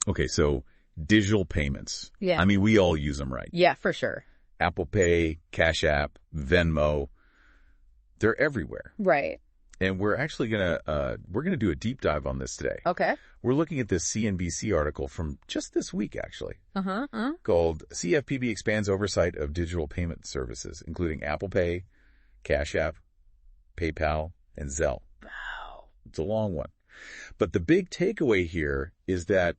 Okay, so digital payments. Yeah. I mean, we all use them, right? Yeah, for sure. Apple Pay, Cash App, Venmo, they're everywhere. Right. And we're actually gonna do a deep dive on this today. Okay. We're looking at this CNBC article from just this week, actually, called CFPB Expands Oversight of Digital Payment Services, including Apple Pay, Cash App, PayPal, and Zelle. Wow. It's a long one. But the big takeaway here is that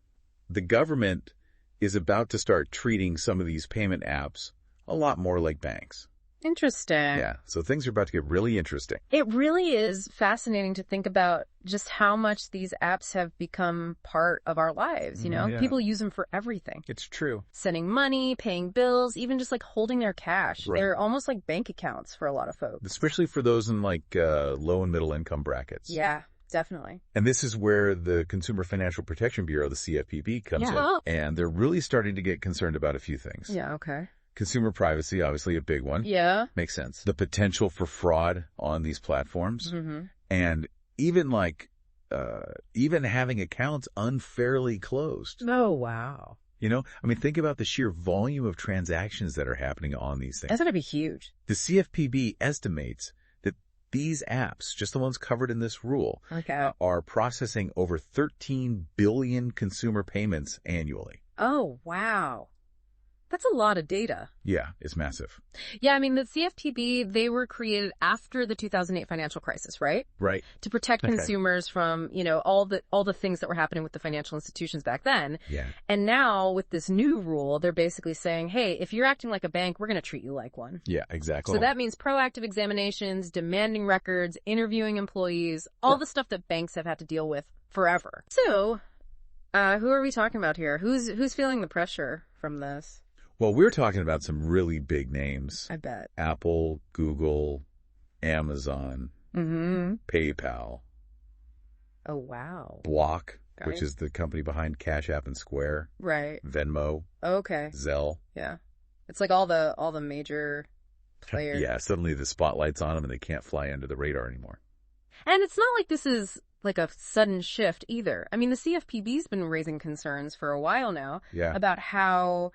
the government is about to start treating some of these payment apps a lot more like banks. Interesting. Yeah, so things are about to get really interesting. It really is fascinating to think about just how much these apps have become part of our lives, you know? Yeah. People use them for everything. It's true. Sending money, paying bills, even just like holding their cash. Right. They're almost like bank accounts for a lot of folks. Especially for those in low and middle income brackets. Yeah, definitely. And this is where the Consumer Financial Protection Bureau, the CFPB, comes in. And they're really starting to get concerned about a few things. Yeah, okay. Consumer privacy, obviously a big one. Yeah. Makes sense. The potential for fraud on these platforms. And even even having accounts unfairly closed. Oh, wow. You know, I mean, think about the sheer volume of transactions that are happening on these things. That's going to be huge. The CFPB estimates that these apps, just the ones covered in this rule, are processing over 13 billion consumer payments annually. Oh, wow. That's a lot of data. Yeah, it's massive. Yeah, I mean, the CFPB, they were created after the 2008 financial crisis, right? Right. To protect consumers from, you know, all the things that were happening with the financial institutions back then. Yeah. And now with this new rule, they're basically saying, hey, if you're acting like a bank, we're going to treat you like one. Yeah, exactly. So that means proactive examinations, demanding records, interviewing employees, all the stuff that banks have had to deal with forever. So, who are we talking about here? Who's feeling the pressure from this? Well, we're talking about some really big names. I bet. Apple, Google, Amazon, PayPal. Oh, wow. Block, which is the company behind Cash App and Square. Right. Venmo. Okay. Zelle. Yeah. It's like all the major players. Yeah, suddenly the spotlight's on them and they can't fly under the radar anymore. And it's not like this is like a sudden shift either. I mean, the CFPB's been raising concerns for a while now about how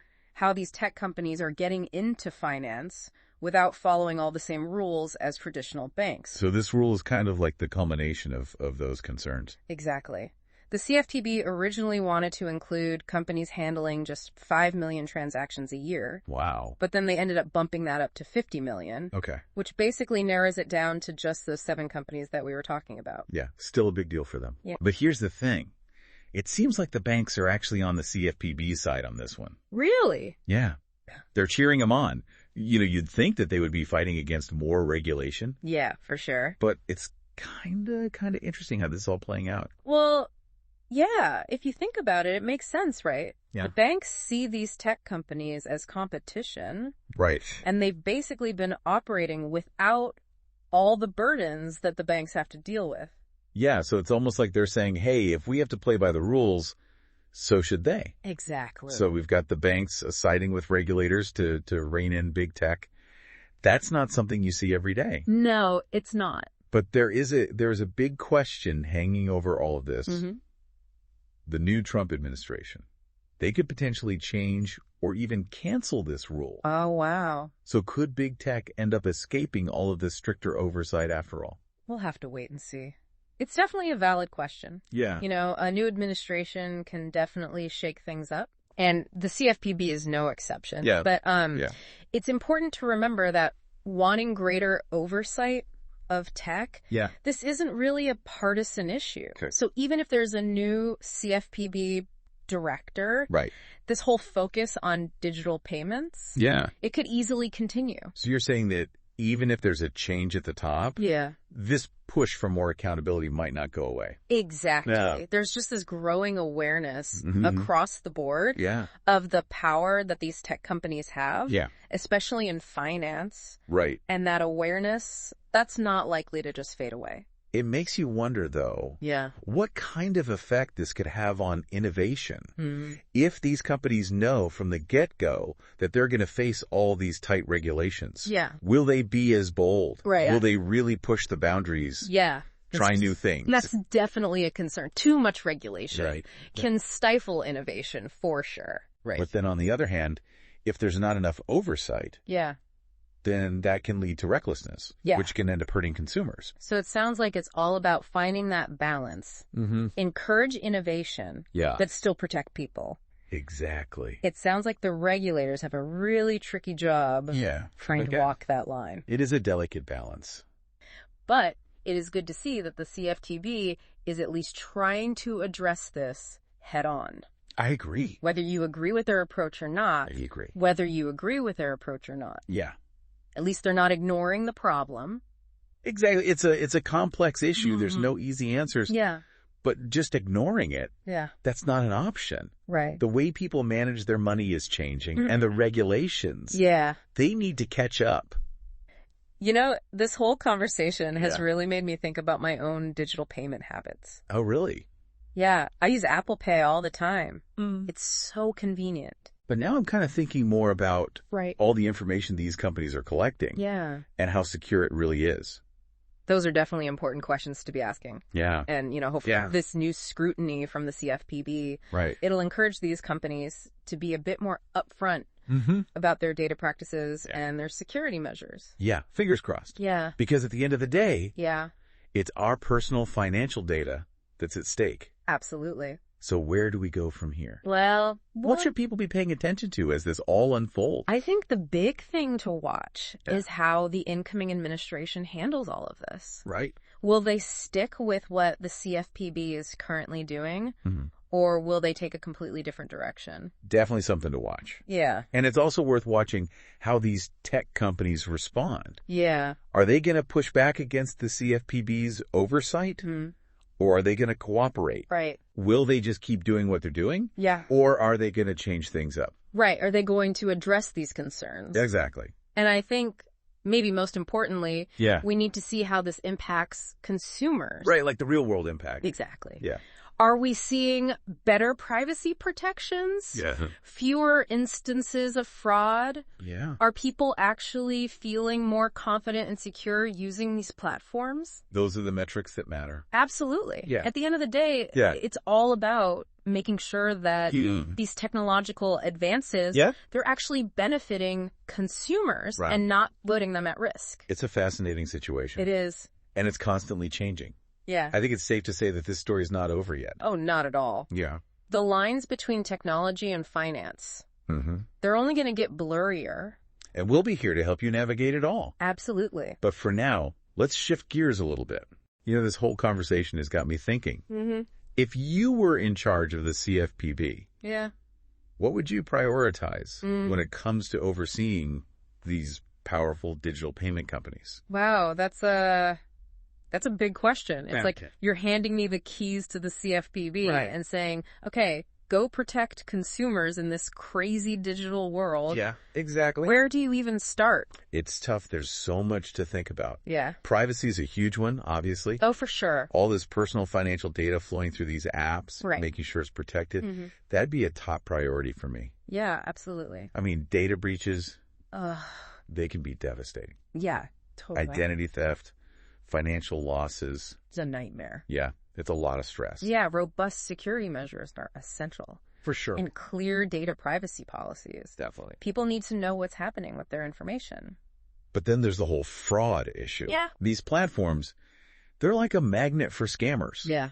these tech companies are getting into finance without following all the same rules as traditional banks. So this rule is kind of like the culmination of those concerns. Exactly. The CFPB originally wanted to include companies handling just 5 million transactions a year. Wow. But then they ended up bumping that up to 50 million. Okay. Which basically narrows it down to just those 7 companies that we were talking about. Yeah, still a big deal for them. Yeah. But here's the thing. It seems like the banks are actually on the CFPB side on this one. Really? Yeah. They're cheering them on. You know, you'd think that they would be fighting against more regulation. Yeah, for sure. But it's kind of interesting how this is all playing out. Well, yeah, if you think about it, it makes sense, right? Yeah. The banks see these tech companies as competition. Right. And they've basically been operating without all the burdens that the banks have to deal with. Yeah, so it's almost like they're saying, hey, if we have to play by the rules, so should they. Exactly. So we've got the banks siding with regulators to rein in big tech. That's not something you see every day. No, it's not. But there's a big question hanging over all of this. The new Trump administration. They could potentially change or even cancel this rule. Oh, wow. So could big tech end up escaping all of this stricter oversight after all? We'll have to wait and see. It's definitely a valid question. Yeah. You know, a new administration can definitely shake things up. And the CFPB is no exception. Yeah. But it's important to remember that wanting greater oversight of tech, this isn't really a partisan issue. Okay. So even if there's a new CFPB director, this whole focus on digital payments, it could easily continue. So you're saying that even if there's a change at the top, this push for more accountability might not go away. Exactly. Yeah. There's just this growing awareness across the board of the power that these tech companies have, especially in finance. Right. And that awareness, that's not likely to just fade away. It makes you wonder, though, what kind of effect this could have on innovation if these companies know from the get-go that they're going to face all these tight regulations. Yeah. Will they be as bold? Right. Will they really push the boundaries? Yeah. try new things. That's definitely a concern. Too much regulation can Yeah. stifle innovation for sure. Right. But then on the other hand, if there's not enough oversight, then that can lead to recklessness, which can end up hurting consumers. So it sounds like it's all about finding that balance. Encourage innovation, but still protect people. Exactly. It sounds like the regulators have a really tricky job trying to walk that line. It is a delicate balance. But it is good to see that the CFPB is at least trying to address this head on. I agree. Whether you agree with their approach or not. I agree. Whether you agree with their approach or not. Yeah. At least they're not ignoring the problem. Exactly. It's a complex issue. There's no easy answers. Yeah. But just ignoring it, that's not an option. Right. The way people manage their money is changing, and the regulations, they need to catch up. You know, this whole conversation has really made me think about my own digital payment habits. Oh, really? Yeah. I use Apple Pay all the time. It's so convenient. But now I'm kind of thinking more about all the information these companies are collecting. Yeah. And how secure it really is. Those are definitely important questions to be asking. Yeah. And, you know, hopefully this new scrutiny from the CFPB, it'll encourage these companies to be a bit more upfront about their data practices and their security measures. Yeah. Fingers crossed. Yeah. Because at the end of the day, yeah, it's our personal financial data that's at stake. Absolutely. So where do we go from here? Well, what should people be paying attention to as this all unfolds? I think the big thing to watch is how the incoming administration handles all of this. Right. Will they stick with what the CFPB is currently doing, or will they take a completely different direction? Definitely something to watch. Yeah. And it's also worth watching how these tech companies respond. Yeah. Are they going to push back against the CFPB's oversight? Or are they going to cooperate? Right. Will they just keep doing what they're doing? Yeah. Or are they going to change things up? Right. Are they going to address these concerns? Exactly. And I think maybe most importantly, we need to see how this impacts consumers. Right, like the real world impact. Exactly. Yeah. Are we seeing better privacy protections? Yeah. Fewer instances of fraud? Yeah. Are people actually feeling more confident and secure using these platforms? Those are the metrics that matter. Absolutely. Yeah. At the end of the day, it's all about making sure that these technological advances, they're actually benefiting consumers and not putting them at risk. It's a fascinating situation. It is. And it's constantly changing. Yeah. I think it's safe to say that this story is not over yet. Oh, not at all. Yeah. The lines between technology and finance, they're only going to get blurrier. And we'll be here to help you navigate it all. Absolutely. But for now, let's shift gears a little bit. You know, this whole conversation has got me thinking. If you were in charge of the CFPB, what would you prioritize when it comes to overseeing these powerful digital payment companies? Wow, that's a big question. It's like you're handing me the keys to the CFPB and saying, okay, go protect consumers in this crazy digital world. Yeah, exactly. Where do you even start? It's tough. There's so much to think about. Yeah. Privacy is a huge one, obviously. Oh, for sure. All this personal financial data flowing through these apps, making sure it's protected. That'd be a top priority for me. Yeah, absolutely. I mean, data breaches, they can be devastating. Yeah, totally. Identity theft, financial losses. It's a nightmare. Yeah, it's a lot of stress. Yeah, robust security measures are essential. For sure. And clear data privacy policies. Definitely. People need to know what's happening with their information. But then there's the whole fraud issue. Yeah. These platforms, they're like a magnet for scammers. Yeah,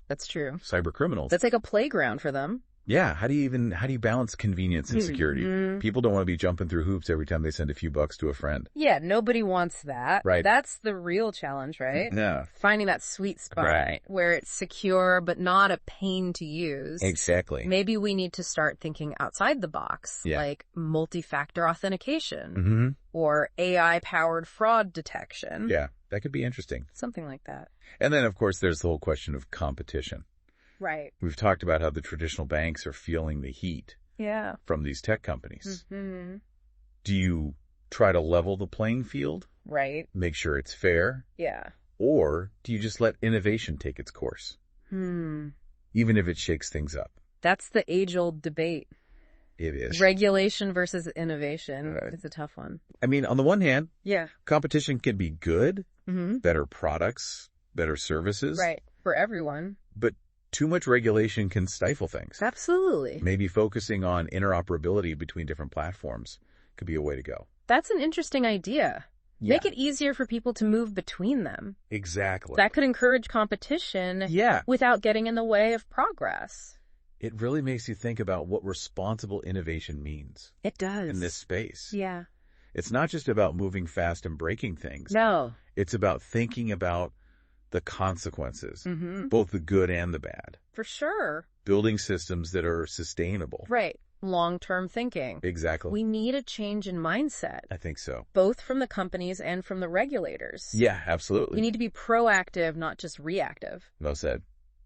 that's true. Cyber criminals. That's like a playground for them. Yeah. How do you balance convenience and security? People don't want to be jumping through hoops every time they send a few bucks to a friend. Yeah, nobody wants that. Right. That's the real challenge, right? Yeah. Finding that sweet spot where it's secure but not a pain to use. Exactly. Maybe we need to start thinking outside the box, like multi-factor authentication or AI-powered fraud detection. Yeah, that could be interesting. Something like that. And then, of course, there's the whole question of competition. Right. We've talked about how the traditional banks are feeling the heat from these tech companies. Do you try to level the playing field? Right. Make sure it's fair? Yeah. Or do you just let innovation take its course? Even if it shakes things up. That's the age-old debate. It is. Regulation versus innovation. Right. It's a tough one. I mean, on the one hand, yeah, competition can be good, better products, better services. Right, for everyone. But too much regulation can stifle things. Absolutely. Maybe focusing on interoperability between different platforms could be a way to go. That's an interesting idea. Yeah. Make it easier for people to move between them. Exactly. That could encourage competition without getting in the way of progress. It really makes you think about what responsible innovation means. It does. In this space. Yeah. It's not just about moving fast and breaking things. No. It's about thinking about the consequences, both the good and the bad. For sure. Building systems that are sustainable. Right. Long-term thinking. Exactly. We need a change in mindset. I think so. Both from the companies and from the regulators. Yeah, absolutely. We need to be proactive, not just reactive. Well said.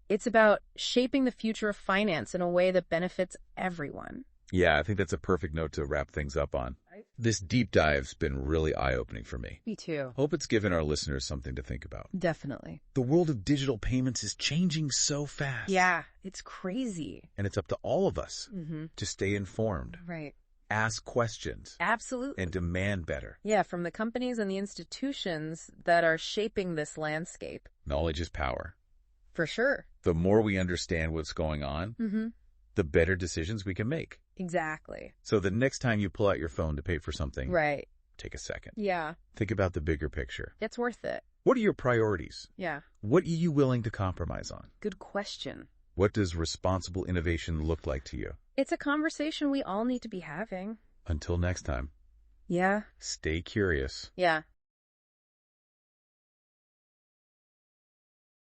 It's about shaping the future of finance in a way that benefits everyone. Yeah, I think that's a perfect note to wrap things up on. This deep dive's been really eye-opening for me. Me too. Hope it's given our listeners something to think about. Definitely. The world of digital payments is changing so fast. Yeah, it's crazy. And it's up to all of us to stay informed. Right. Ask questions. Absolutely. And demand better. Yeah, from the companies and the institutions that are shaping this landscape. Knowledge is power. For sure. The more we understand what's going on, the better decisions we can make. Exactly. So the next time you pull out your phone to pay for something, right, take a second. Yeah. Think about the bigger picture. It's worth it. What are your priorities? Yeah. What are you willing to compromise on? Good question. What does responsible innovation look like to you? It's a conversation we all need to be having. Until next time. Yeah. Stay curious. Yeah.